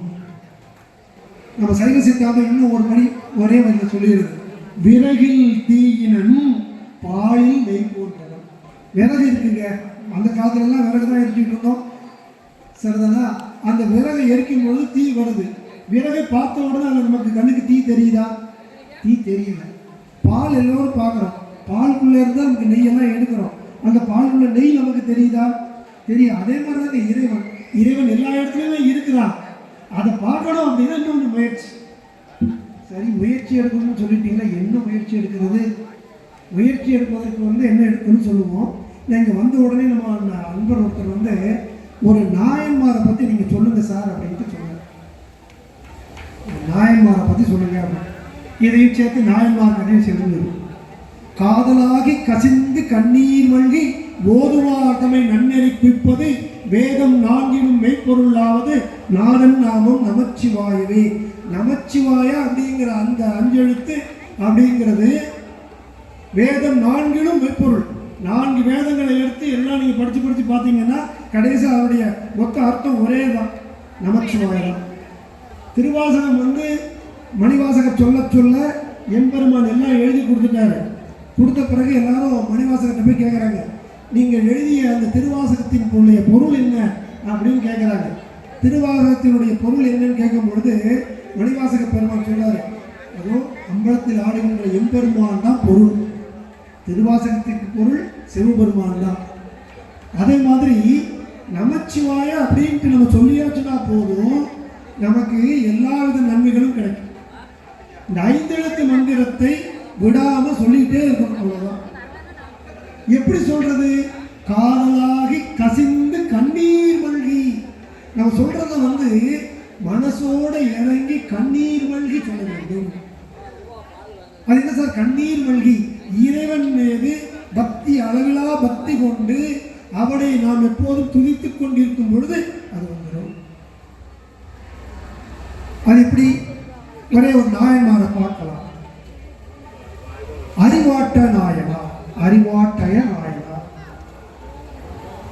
நம்ம சைவ சித்தாந்தம் இன்னும் ஒரு மணி ஒரே வழியில் சொல்லிடுது. விறகில் தீயினன் பாலில் நெய் போன்றவன். விறகு இருக்குங்க, அந்த காலத்துலலாம் விறகு தான் எரிக்கிட்டு இருந்தோம், சரிதானா? அந்த விறகை எரிக்கும் பொழுது தீ வருது. விறகை பார்த்த உடனே அது நமக்கு கண்ணுக்கு தீ தெரியுதா? தீ தெரியல. பால் எல்லோரும் பார்க்குறோம், பாலுக்குள்ளே இருந்தால் நமக்கு நெய்யெல்லாம் எடுக்கிறோம். அந்த பாலுக்குள்ள நெய் நமக்கு தெரியுதா? தெரியும். அதே மாதிரி தாங்க இறைவன். இறைவன் எல்லா இடத்துலையுமே இருக்கிறான். அதை பார்க்கணும் அப்படின்னா இன்னொன்று முயற்சி. சரி, முயற்சி எடுக்கணும்னு சொல்லிட்டீங்கன்னா என்ன முயற்சி எடுக்கிறது? முயற்சி எடுப்பதற்கு என்ன எடுக்கணும்னு சொல்லுவோம். நீங்கள் வந்த உடனே நம்ம அன்பர் ஒருத்தர் ஒரு நாயன்மாரை பற்றி நீங்கள் சொல்லுங்கள் சார் அப்படின்ட்டு சொன்னார். நாயன்மாரை பற்றி சொல்லுங்க அப்படின்னு. இதையும் சேர்த்து நாயன்மார் கதையும் சொல்லுங்க. காதலாகி கசிந்து கண்ணீர் மல்கி ஓதுவார் தம்மை நன்னெறி குவிப்பது வேதம் நான்கினும் மெய்ப்பொருளாவது நாதன் நாமம் நமச்சிவாயவே. நமச்சிவாய அப்படிங்கிற அந்த அஞ்செழுத்து அப்படிங்கிறது வேதம் நான்கிலும் மெய்ப்பொருள். 4 வேதங்களை எடுத்து எல்லாம் நீங்கள் படித்து பார்த்தீங்கன்னா கடைசி அவருடைய மொத்த அர்த்தம் ஒரே தான், நமச்சிவாயம். திருவாசகம் மணிவாசகம் சொல்ல சொல்ல எம்பெருமான் எல்லாம் எழுதி கொடுத்துட்டாரு. கொடுத்த பிறகு எல்லாரும் மணிவாசகத்தை போய் கேட்குறாங்க, நீங்கள் எழுதிய அந்த திருவாசகத்தின் பொருள் என்ன அப்படின்னு கேட்குறாங்க. திருவாசகத்தினுடைய பொருள் என்னன்னு கேட்கும் பொழுது மணிவாசக பெருமான் சொல்றாரு, அதுவும் அம்பலத்தில் ஆடுகின்ற எம்பெருமான் தான் பொருள். திருவாசகத்திற்கு பொருள் சிவபெருமான் தான். அதே மாதிரி நமச்சிவாய அப்படின்ட்டு நம்ம சொல்லியாச்சுன்னா போதும், நமக்கு எல்லா வித நன்மைகளும் கிடைக்கும். இந்த 5 எழுத்து மந்திரத்தை விடாம சொல்லிக்கிட்டே இருக்கணும். அவ்வளவுதான். எப்படி சொல்றது? காதலாகி கசிந்து கண்ணீர் மல்கி. நம்ம சொல்றத மனசோட இறங்கி கண்ணீர் மல்கி சொல்ல வேண்டும். அது என்ன சார் கண்ணீர் மல்கி? இறைவன் மீது பக்தி, அளவிலா பக்தி கொண்டு அவனை நாம் எப்போதும் துதித்துக் கொண்டிருக்கும் பொழுது அது வந்துடும். அது எப்படி? ஒரே ஒரு நாயன்மாரை பார்க்கலாம். அறிவாட்ட நாயனா, அறிவாட்டய நாயனா.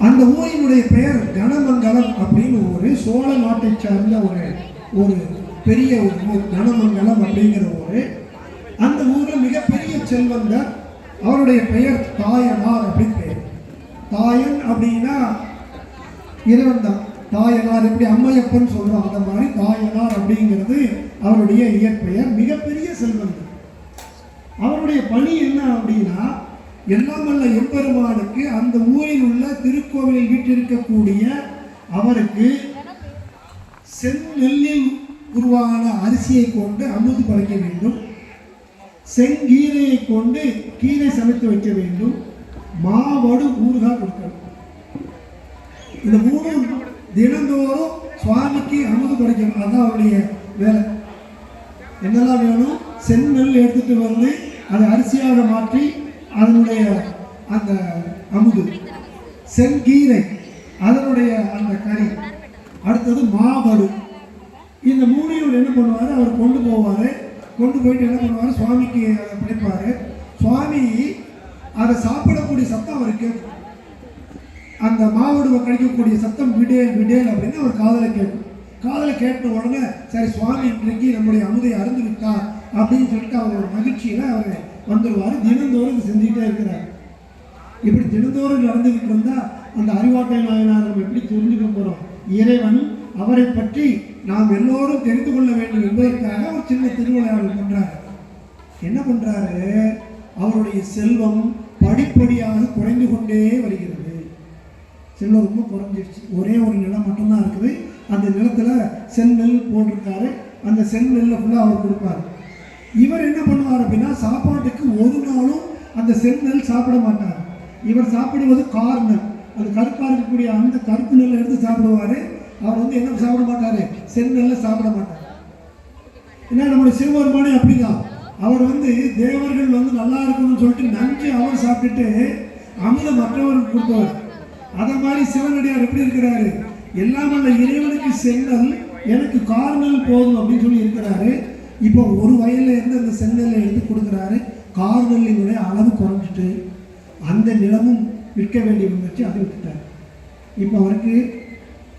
அந்த ஊரினுடைய பெயர் கணமங்கலம் அப்படின்னு ஒரு சோழ நாட்டை சார்ந்த ஒரு பெரிய ஊர் கணமங்கலம் அப்படிங்கிற ஊர். அந்த ஊர்ல மிகப்பெரிய செல்வந்தர். அவருடைய பெயர் தாயனார் அப்படின்னு பெயர். தாயன் அப்படின்னா இறைவன் தான். தாயனார் எப்படி அம்மையப்பன் சொல்றோம், அந்த மாதிரி தாயனார் அப்படிங்கிறது அவருடைய இயற்பெயர். மிகப்பெரிய செல்வந்தர். அவருடைய பணி என்ன அப்படின்னா, எல்லாம் வல்ல எம்பெருமானுக்கு அந்த ஊரில் உள்ள திருக்கோவிலில் வீட்டிருக்கக்கூடிய அவருக்கு செந்நெல்லில் உருவான அரிசியை கொண்டு அமுது படைக்க வேண்டும். செங்கீரையை கொண்டு கீரை சமைத்து வைக்க வேண்டும். மாவடு ஊறுகாய் கொடுக்கணும். இந்த மூணு தினந்தோறும் சுவாமிக்கு அமுது படைக்கணும். அதுதான் அவருடைய வேலை. என்னெல்லாம் வேணும்? செந்நெல் எடுத்துட்டு வந்து அதை அரிசியாக மாற்றி அதனுடைய அந்த அமுது, செங்கீரை அதனுடைய அந்த கறி, அடுத்தது மாவடு. இந்த மூணையும் என்ன பண்ணுவார்? அவர் கொண்டு போவார். கொண்டு போயிட்டு என்ன பண்ணுவார்? சுவாமிக்கு அதை படைப்பார். சுவாமி அதை சாப்பிடக்கூடிய சத்தம் அவர் கேட்கும். அந்த மாவடுவை கழிக்கக்கூடிய சத்தம் விடேல் விடேல் அப்படின்னு அவர் காதலை கேட்கும். காதலை கேட்ட உடனே சரி சுவாமி இன்றைக்கு நம்முடைய அமுதை அருந்து விட்டார் அப்படின்னு சொல்லிட்டு அவர் ஒரு மகிழ்ச்சியில் அவர் வந்துடுவார். தினந்தோறும் இது செஞ்சுக்கிட்டே இருக்கிறார். இப்படி தினந்தோறும் நடந்துக்கிட்டு இருந்தால் அந்த அறிவாட்டை நாயனார் நம்ம எப்படி தெரிஞ்சுக்க போகிறோம்? இறைவன் அவரை பற்றி நாம் எல்லோரும் தெரிந்து கொள்ள வேண்டும் என்பதற்காக ஒரு சின்ன திருவிளையாடல் பண்ணுறாரு. என்ன பண்ணுறாரு? அவருடைய செல்வம் படிப்படியாக குறைந்து கொண்டே வருகிறது. செல்வம் ரொம்ப குறைஞ்சிருச்சு. ஒரே ஒரு நிலம் மட்டும்தான் இருக்குது. அந்த நிலத்தில் செந்நெல் போட்டிருக்காரு. அந்த செந்நெல்லை ஃபுல்லாக அவர் கொடுப்பார். இவர் என்ன பண்ணுவார் அப்படின்னா, சாப்பாட்டுக்கு ஒரு நாளும் அந்த செந்நெல் சாப்பிட மாட்டார். இவர் சாப்பிடுவது கார்நெல். அந்த கருப்பாக இருக்கக்கூடிய அந்த கருப்பு நெல்லை எடுத்து சாப்பிடுவார். அவர் என்ன சாப்பிட மாட்டார்? செந்நெல்லை சாப்பிட மாட்டார். ஏன்னா நம்முடைய சிவபெருமானே அப்படிதான். அவர் தேவர்கள் நல்லா இருக்கணும்னு சொல்லிட்டு நஞ்சு அவர் சாப்பிட்டுட்டு அமுதம் மற்றவருக்கு கொடுத்தவர். அதை மாதிரி சிவனடியார் எப்படி இருக்கிறாரு? எல்லாம் வல்ல இறைவனுக்கு செந்நெல், எனக்கு கார்நெல் போதும் அப்படின்னு சொல்லி இருக்கிறாரு. இப்போ ஒரு வயலில் இருந்து அந்த செந்நெல்லை எடுத்து கொடுக்குறாரு. கார்நெல்லினுடைய அளவு குறைஞ்சிட்டு அந்த நிலமும் விற்க வேண்டி வந்துச்சு. அதை விட்டுட்டார். இப்போ அவருக்கு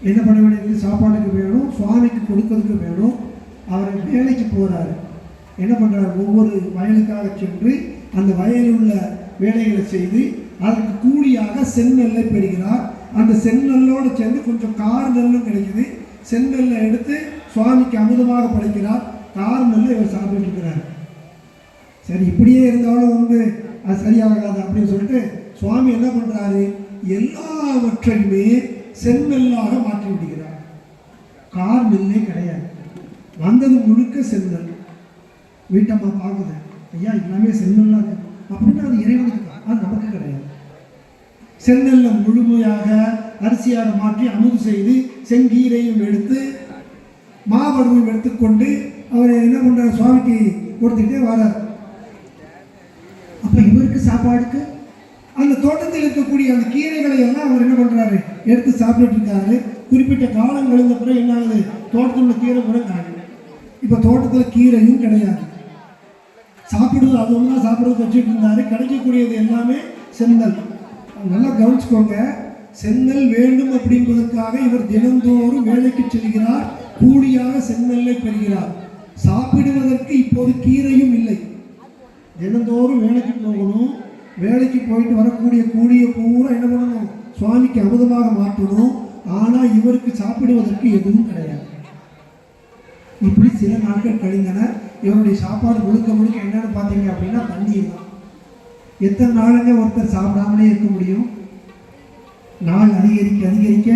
என்ன பண்ண வேண்டியது? சாப்பாட்டுக்கு வேணும், சுவாமிக்கு கொடுக்கறதுக்கு வேணும். அவர் வேலைக்கு போகிறாரு. என்ன பண்ணுறாரு? ஒவ்வொரு வயலுக்காக சென்று அந்த வயலில் உள்ள வேலைகளை செய்து அதற்கு கூலியாக செந்நெல்லை பெறுகிறார். அந்த செந்நெல்லோடு சேர்ந்து கொஞ்சம் கார்நெல்லும் கிடைக்குது. செந்நெல்லை எடுத்து சுவாமிக்கு அமுதமாக படைக்கிறார். கார்நெல்லை இவர் சாப்பிட்டு இருக்கிறார். சரி, இப்படியே இருந்தாலும் அது சரியாகாது அப்படின்னு சொல்லிட்டு சுவாமி என்ன பண்ணுறாரு? எல்லாவற்றையுமே செந்நெல்லாக மாற்றி விடுகிறார். கார்நெல்லே கிடையாது. வந்தது முழுக்க செந்நெல். வீட்டம்மா பார்க்குது, ஐயா எல்லாமே செந்நெல்லாக அப்படின்னா அது இறைவனுக்கு தான், அது நமக்கு கிடையாது. செந்நெல்லை முழுமையாக அரிசியாக மாற்றி அமுது செய்து செங்கீரையும் எடுத்து மாவடுவையும் எடுத்துக்கொண்டு அவர் என்ன பண்ணுறார்? சுவாமிக்கு கொடுத்துட்டே வரார். அப்போ இவருக்கு சாப்பாடுக்கு அந்த தோட்டத்தில் இருக்கக்கூடிய அந்த கீரைகளை எல்லாம் அவர் என்ன பண்ணுறாரு? எடுத்து சாப்பிட்டுட்டு இருக்காரு. குறிப்பிட்ட காலம் கழிந்த பிறகு என்ன ஆகுது? தோட்டத்தில் உள்ள கீரை கூட காணும். இப்போ தோட்டத்தில் கீரையும் கிடையாது. சாப்பிடுவது அது ஒன்றா சாப்பிடுறது வச்சுட்டு இருந்தாரு. கிடைக்கக்கூடியது எல்லாமே செந்நெல். நல்லா கவனிச்சுக்கோங்க. செந்நெல் வேண்டும் அப்படின்பதற்காக இவர் தினந்தோறும் வேலைக்கு செல்கிறார். கூலியாக செந்நெல்லை பெறுகிறார். சாப்பிடுவதற்கு இப்போது கீரையும் இல்லை. தினந்தோறும் வேலைக்கு போகணும். வேலைக்கு போயிட்டு வரக்கூடிய கூலியை பூரா என்ன பண்ணணும்? சுவாமிக்கு அமுதமாக மாற்றணும். ஆனால் இவருக்கு சாப்பிடுவதற்கு எதுவும் கிடையாது. இப்படி சில நாட்கள் கழிந்தன. இவருடைய சாப்பாடு முழுக்க முழுக்க என்னன்னு பார்த்தீங்க அப்படின்னா தண்ணீர் தான். எத்தனை நாளுங்க ஒருத்தர் சாப்பிடாமலே இருக்க முடியும்? நாள் அதிகரிக்க அதிகரிக்க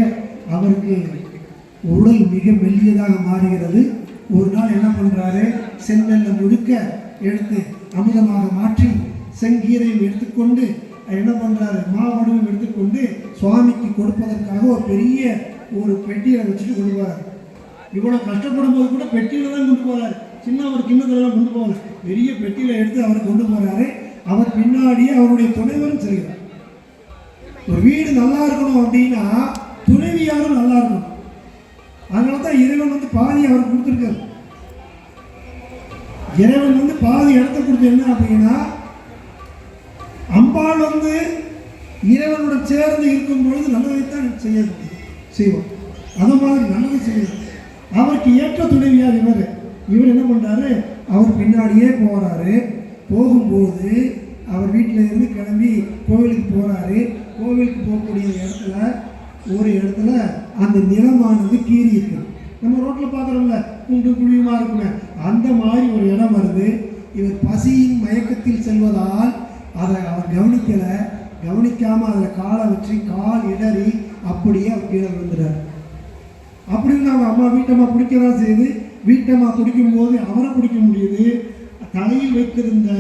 அவருக்கு உடல் மிக மெல்லியதாக மாறுகிறது. ஒரு நாள் என்ன பண்ணுறாரு? செந்நெல்லை முழுக்க எடுத்து அமிர்தமாக மாற்றி செங்கீரையும் எடுத்துக்கொண்டு என்ன பண்ணுறாரு, மாவடுவும் எடுத்துக்கொண்டு சுவாமிக்கு கொடுப்பதற்காக ஒரு பெரிய ஒரு பெட்டியை வச்சுட்டு கொண்டு போகிறார். இவ்வளோ கஷ்டப்படும் போது கூட பெட்டியில் தான் கொண்டு போகிறார். சின்ன ஒரு கிண்ணத்துலாம் கொண்டு போகல, பெரிய பெட்டியில் எடுத்து அவர் கொண்டு போகிறாரு. அவர் பின்னாடியே அவருடைய துணைவரும் செல்கிறார். ஒரு வீடு நல்லா இருக்கணும் அப்படின்னா துணைவியாரும் நல்லா இருக்கணும். அதனால தான் இறைவன் பாதி அவர் கொடுத்துருக்காரு. இறைவன் பாதி இடத்த கொடுத்து என்ன அப்படின்னா, அம்பாள் இறைவனுடன் சேர்ந்து இருக்கும் பொழுது நல்லதைத்தான் செய்வோம். அது மாதிரி நல்லது செய்யணும். அவருக்கு ஏற்ற துணைவியார் இவர் என்ன பண்ணுறாரு, அவர் பின்னாடியே போகிறாரு. போகும்போது அவர் வீட்டில் இருந்து கிளம்பி கோவிலுக்கு போகிறாரு. கோவிலுக்கு போகக்கூடிய இடத்துல ஒரு இடத்துல அந்த நிலமானது கீறி இருக்கு. நம்ம ரோட்டில் பார்க்குறோம்ல, குண்டு குழியுமா இருக்குங்க, அந்த மாதிரி ஒரு இடம் வருது. இவர் பசியின் மயக்கத்தில் செல்வதால் அதை அவர் கவனிக்காமல் அதில் காலை வச்சு கால் இடறி அப்படியே அவர் கீழே விழுந்துறார். அப்படின்னு அவங்க அம்மா வீட்டம்மா பிடிக்கதான் செய்யுது. வீட்டம்மா பிடிக்கும்போது அவரை பிடிக்க முடியுது. தலையில் வைத்திருந்த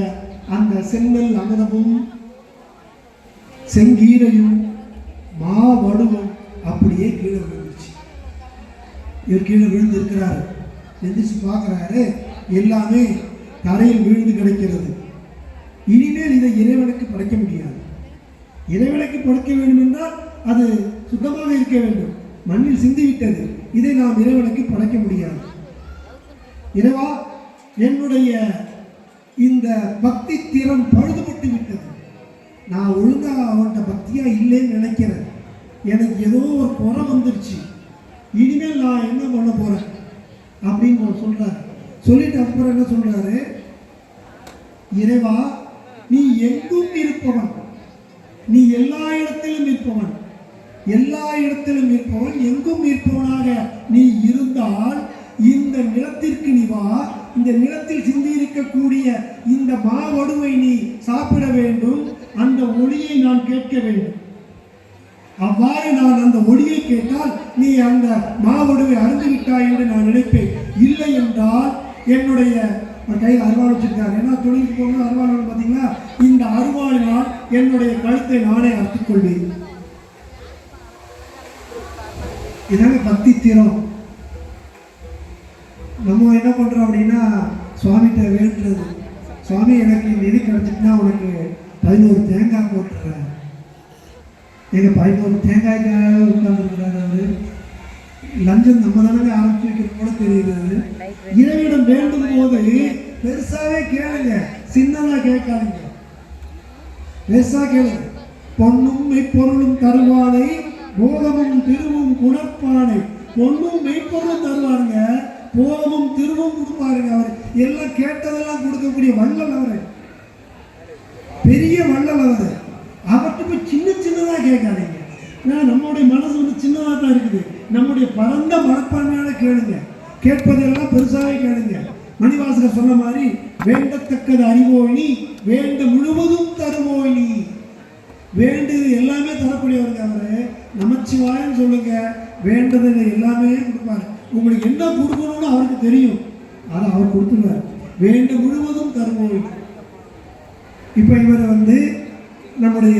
அந்த செங்கல் அமிர்தமும் செங்கீரையும் மாவடுவும் அப்படியே கீழே விழுந்துச்சு. இவர் கீழே விழுந்து இருக்கிறாரு. எந்திரிச்சு பார்க்குறாரு, எல்லாமே தரையில் விழுந்து கிடைக்கிறது. இனிமேல் இதை இறைவனுக்கு படைக்க முடியாது. இறைவனுக்கு படைக்க வேண்டும் என்றால் அது சுத்தமாக இருக்க வேண்டும். மண்ணில் சிந்திவிட்டது, இதை நாம் இறைவனுக்கு படைக்க முடியாது. இறைவா, என்னுடைய இந்த பக்தி திறம் பழுதுபட்டு விட்டது. நான் ஒழுங்காக அவன்கிட்ட பக்தியா இல்லைன்னு நினைக்கிறேன். எனக்கு ஏதோ ஒரு குறை வந்துருச்சு. இனிமேல் நான் என்ன பண்ண போறேன் அப்படின்னு சொல்றாரு. சொல்லிட்டு அப்புறம் என்ன சொல்றாரு, இறைவா, நீ எங்கும் இருப்பவன், நீ எல்லா இடத்திலும் இருப்பவன், எல்லா இடத்திலும் இருப்பவன், எங்கும் இருப்பவனாக நீ இருந்தால் இந்த நிலத்திற்கு நீ வா. இந்த நிலத்தில் சிந்தி இருக்கக்கூடிய இந்த மாவடுவை நீ சாப்பிட வேண்டும். அந்த ஒளியை நான் கேட்க வேண்டும். அவ்வாறு நான் அந்த ஒளியை கேட்டால் நீ அந்த மாவடுவை அறிந்து விட்டாய் என்று நான் நினைப்பேன். இல்லை என்றால் என்னுடைய கையில் அருவாள் வச்சிருக்காரு. ஏன்னா தொழிலுக்கு போகணும் அருவாள் பார்த்தீங்களா, இந்த அருவாளினால் என்னுடைய கழுத்தை நானே அறுத்துக் கொள்வேன். இதாங்க பக்தி தீரம். நம்ம என்ன பண்ணுறோம் அப்படின்னா, சுவாமிகிட்ட வேண்டுறது, சுவாமி எனக்கு நிதி கிடைச்சிட்டுனா உனக்கு 11 தேங்காய் போட்டுறேன். எங்க 11 தேங்காய்க்காக உட்கார்ந்துருக்கிறாரு அவரு. லஞ்சம் நம்ம தானே ஆரம்பிச்சு வைக்கிறது கூட தெரியுது. இறைவிடம் வேண்டும் போது பெருசாவே கேளுங்க, சின்னதா கேட்காதீங்க, பெருசா கேளுங்க. பொன்னும் மெய்ப்பொருளும் தருவானை, போகமும் திருவும் குணப்பானை. பொன்னும் மெய்ப்பொருளும் தருவாருங்க, போகமும் திருவும் கொடுப்பாருங்க. அவர் எல்லாம் கேட்டதெல்லாம் கொடுக்கக்கூடிய வள்ளல் அவரு, பெரிய வள்ளல் அவரு. அவர்கிட்ட போய் சின்னதா கேட்காதீங்க. நம்மளுடைய மனசு சின்னதாக தான் இருக்குது. நம்முடைய பரந்த மனப்பான்மையான கேளுங்க, கேட்பதெல்லாம் பெருசாகவே கேளுங்க. மணிவாசகர் சொன்ன மாதிரி, வேண்டத்தக்கது அறிவோயினி, வேண்ட முழுவதும் தருவோயினி. வேண்டியது எல்லாமே தரக்கூடியவருங்க அவரு. நமச்சிவாயன்னு சொல்லுங்க, வேண்டது எல்லாமே கொடுப்பாரு. உங்களுக்கு என்ன கொடுக்கணும்னு அவருக்கு தெரியும், அதை அவர் கொடுத்துருவார். வேண்ட முழுவதும் தருவோயினி. இப்போ இவர் நம்முடைய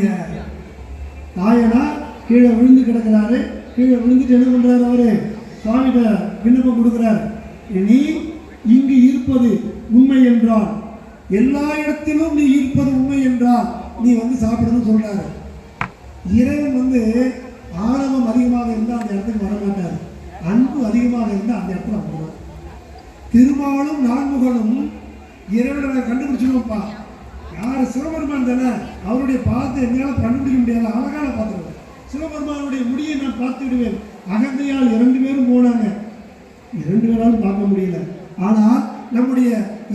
தாயனா கீழே விழுந்து கிடக்கிறாரு. கீழே விழுந்துட்டு என்ன பண்றாரு, அவரு சுவாமிகிட்ட விண்ணப்பம் கொடுக்கிறாரு. நீ இங்கு இருப்பது உண்மை என்றால், எல்லா இடத்திலும் நீ இருப்பது உண்மை என்றால் நீ சாப்பிடணும்னு சொல்றாரு. இறைவன் ஆணவம் அதிகமாக இருந்தால் அந்த இடத்துக்கு வரமாட்டார். அன்பு அதிகமாக இருந்தால் அந்த இடத்துல வந்துடும். திருமாலும் நான்முகனும் இறைவனை கண்டுபிடிச்சிடுவோம்ப்பா. யார் சிவபெருமான் தானே, அவருடைய பாதத்தை எங்களால் கண்டுபிடிக்க முடியாது. அழகான பார்த்துருவேன். சிவபெருமானுடைய முடியை நான் பார்த்து விடுவேன். அகந்தையால் 2 பேரும் போனாங்க, 2 பேராலும் பார்க்க முடியல. ஆனால் நம்முடைய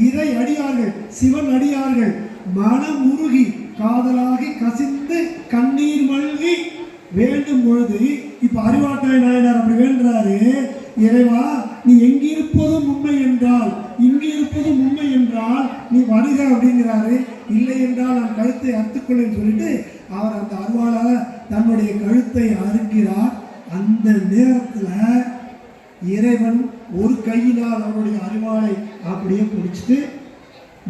இறை அடியார்கள், சிவன் அடியார்கள் மனம் உருகி காதலாகி கசிந்து கண்ணீர் மல்கி வேண்டும் பொழுது, இப்ப அறிவாட்டாய் நாயனார் அப்படி வேண்டுறாரு, இறைவா நீ எங்கிருப்பதும் உண்மை என்றால், இங்கு இருப்பதும் உண்மை என்றால் நீ வருக அப்படிங்கிறாரு. இல்லை என்றால் நான் கழுத்தை அறுத்துக்கொள்ளேன்னு சொல்லிட்டு அவர் அந்த அருவாளால தன்னுடைய கழுத்தை அறுக்கிறார். அந்த நேரத்தில் இறைவன் ஒரு கையினால் அவருடைய அருவாளை அப்படியே பிடிச்சிட்டு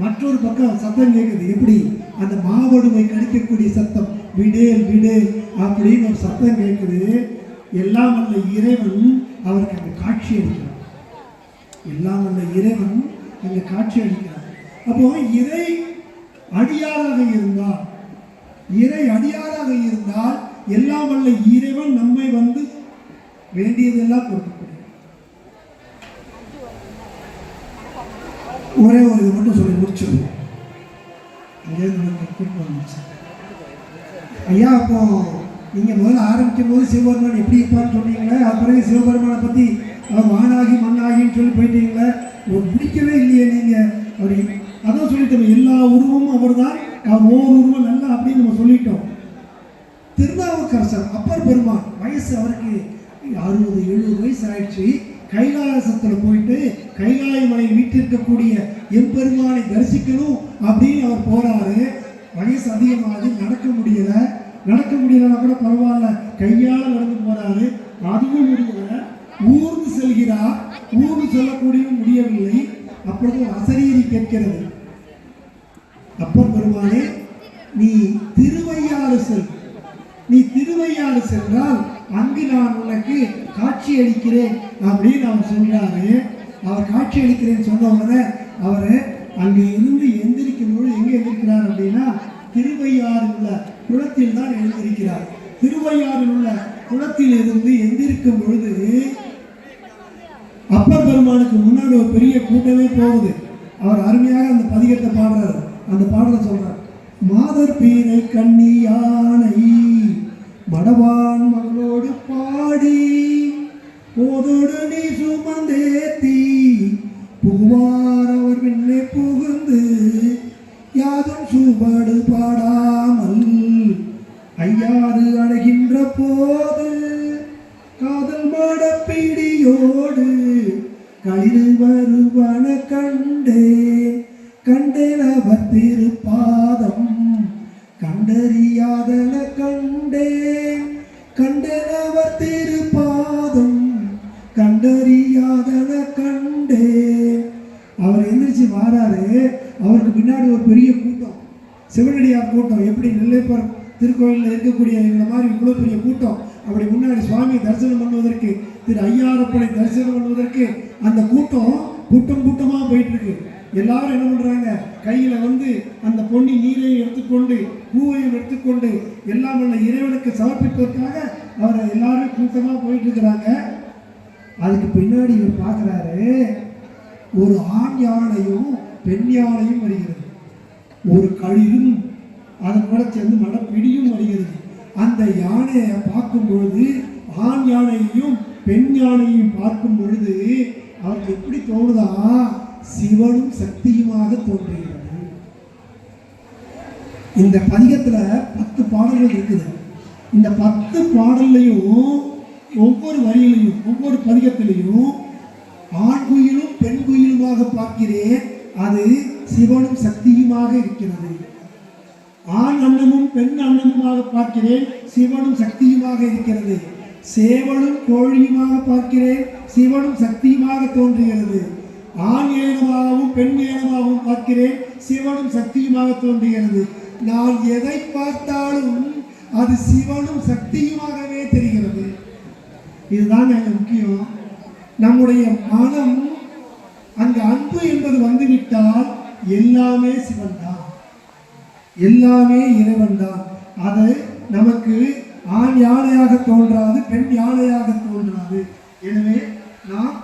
மற்றொரு பக்கம் சத்தம் கேட்குது. எப்படி? அந்த மாவடுமை கடிக்கக்கூடிய சத்தம், விடேல் விடேல் அப்படின்னு ஒரு சத்தம் கேட்குது. எல்லாம் வல்ல இறைவன் அவருக்கு அங்கே காட்சி அளிக்கிறார். எல்லாம் வல்ல இறைவன் அங்கே காட்சி அளிக்கிறார். அப்போ இறை அடியாராக இருந்தால் எல்லாம் வல்ல இறைவன் நம்மை வந்து வேண்டியதெல்லாம் கொடுக்கக்கூடிய ஒரே ஒரு இது மட்டும் சொல்லி முடிச்சிருவோம். ஐயா, அப்போ நீங்கள் முதல்ல ஆரம்பிக்கும் போது சிவபெருமான் எப்படி இருப்பான்னு சொன்னீங்களே, அது பிறகு சிவபெருமானை பற்றி அவர் வானாகி மண்ணாகின்னு சொல்லி போயிட்டீங்களே, ஒரு பிடிக்கவே இல்லையே நீங்கள் அப்படி. அதான் சொல்லிட்டோம், எல்லா உருவமும் அவர் தான், அவர் ஓர் உருவம் நல்லா அப்படின்னு நம்ம சொல்லிட்டோம். திருநாவுக்கரசர் அப்பர் பெருமான் வயசு அவருக்கு 60-70 வயசு ஆயிடுச்சு. கைலாசத்தில் போயிட்டு கைலாய மலை வீட்டிருக்கக்கூடிய எம்பெருமானை தரிசிக்கணும் அப்படின்னு அவர் போறாரு. வயசு அதிகமாகுது, நடக்க முடியலன்னா கூட பரவாயில்ல, கையால் நடந்து போறாரு. அதுவும் முடியல. ஊர்ந்து செல்கிறார். ஊர்ந்து செல்லக்கூடிய முடியவில்லை. அப்பொழுது ஒரு அசரீரி கேட்கிறது, அப்பர் பெருமானே, நீ திருவையாறு சென்றால் அங்கு நான் உனக்கு காட்சி அளிக்கிறேன் அப்படின்னு அவர் சொல்றாரு. அவர் காட்சி அளிக்கிறேன்னு சொன்ன உடனே அவர் அங்கே இருந்து எந்திரிக்கும் பொழுது எங்கே எந்திருக்கிறார் அப்படின்னா, திருவையாறில் உள்ள குளத்தில் தான் எழுந்திருக்கிறார். திருவையாறில் உள்ள குளத்தில் இருந்து எந்திருக்கும் பொழுது அப்பர் பெருமானுக்கு முன்னாடி ஒரு பெரிய கூட்டமே போகுது. அவர் அருமையாக அந்த பதிகத்தை பாடுறார். அந்த பாடலை சொல்றார், மாதர் பீரை கண்ணி யானை மடவான் மகளோடு பாடி போதோடு நீ சுமந்தேத்தி புகுவார் அவர் பின்னே புகுந்து யாதும் சுபாடு பாடாமல் ஐயாறு அடைகின்ற போது காதல் மாடப்பிடியோடு களிறு வருவன கண்டேன் அவர் திருப்பாதம் கண்டறியாதன கண்டேன் அவர் திருப்பாதம் கண்டறியாதன கண்டேன். அவர் எந்திரிச்சு வாராரு. அவருக்கு பின்னாடி ஒரு பெரிய கூட்டம், சிவனடியார் கூட்டம். எப்படி நெல்லைப்பர் திருக்கோயிலில் இருக்கக்கூடிய இந்த மாதிரி இவ்வளோ பெரிய கூட்டம். அப்படி முன்னாடி சுவாமியை தரிசனம் பண்ணுவதற்கு, திரு ஐயாரப்பனை தரிசனம் பண்ணுவதற்கு அந்த கூட்டமாக போயிட்டு இருக்கு. எல்லாரும் என்ன பண்றாங்க, கையில வந்து அந்த பொன்னி நீரையும் எடுத்துக்கொண்டு பூவையும் எடுத்துக்கொண்டு எல்லாம் உள்ள இறைவனுக்கு சமர்ப்பிப்பதற்காக அவரை எல்லாரும் கூட்டமா போயிட்டு இருக்கிறாங்க. அதுக்கு பின்னாடி இவர் பார்க்கிறாரு, ஒரு ஆண் யானையும் பெண் யானையும் வருகிறது. ஒரு களிரும் அதன் கூட சேர்ந்து மடப்பிடியும் வருகிறது. அந்த யானையை பார்க்கும் பொழுது, ஆண் யானையையும் பெண் யானையையும் பார்க்கும் பொழுது அவருக்கு எப்படி தோணுதா, சிவனும் சக்தியுமாக தோன்றுகிறது. இந்த பதிகத்துல 10 பாடல்கள் இருக்குது. இந்த 10 பாடல்லையும் ஒவ்வொரு வரியிலையும் ஒவ்வொரு பதிகத்திலையும் ஆண் குயிலும் பெண் குயிலுமாக பார்க்கிறேன், அது சிவனும் சக்தியுமாக இருக்கிறது. ஆண் அன்னமும் பெண் அன்னமுமாக பார்க்கிறேன், சிவனும் சக்தியுமாக இருக்கிறது. சேவலும் கோழியுமாக பார்க்கிறேன், சிவனும் சக்தியுமாக தோன்றுகிறது. ஆண் ஏனமாகவும் பெண் ஏனமாகவும் பார்க்கிறேன், சிவனும் சக்தியுமாக தோன்றுகிறது. நான் எதை பார்த்தாலும் அது சிவனும் சக்தியுமாகவே தெரிகிறது. இதுதான் முக்கியம். நம்முடைய மனம் அந்த அன்பு என்பது வந்துவிட்டால் எல்லாமே சிவன் தான், எல்லாமே இறைவன் தான். அது நமக்கு ஆண் யானையாக தோன்றாது, பெண் யானையாக தோன்றாது. எனவே நாம்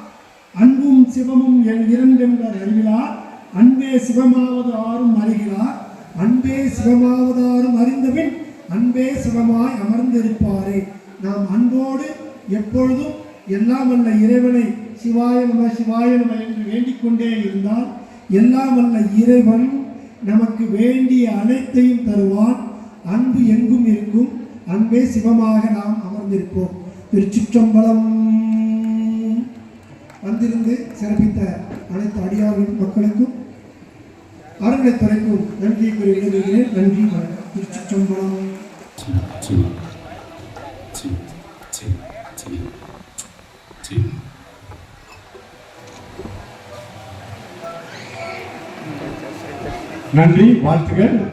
அன்பும் சிவமும் இரண்டென்பர் அறிவிலார், அன்பே சிவமாவது ஆறும் அறிகிறார், அன்பே சிவமாவது ஆறும் அறிந்தபின் அன்பே சிவமாய் அமர்ந்திருப்பாரே. நாம் அன்போடு எப்பொழுதும் எல்லாம் வல்ல இறைவனை சிவாய நம சிவாய நம என்று வேண்டிக் கொண்டே இருந்தால் எல்லாம் வல்ல இறைவன் நமக்கு வேண்டிய அனைத்தையும் தருவான். அன்பு எங்கும் இருக்கும். அன்பே சிவமாக நாம் அமர்ந்திருப்போம். திருச்சிற்றம்பலம். வந்திருந்து சிறப்பித்த அனைத்து அடியார்கள் மக்களுக்கும் அறநிலைத்துறைக்கும் நன்றியை கூறி விடைபெறுகிறேன். நன்றி, வணக்கம். திருச்சிற்றம்பலம். நன்றி, வாழ்த்துக்கள்.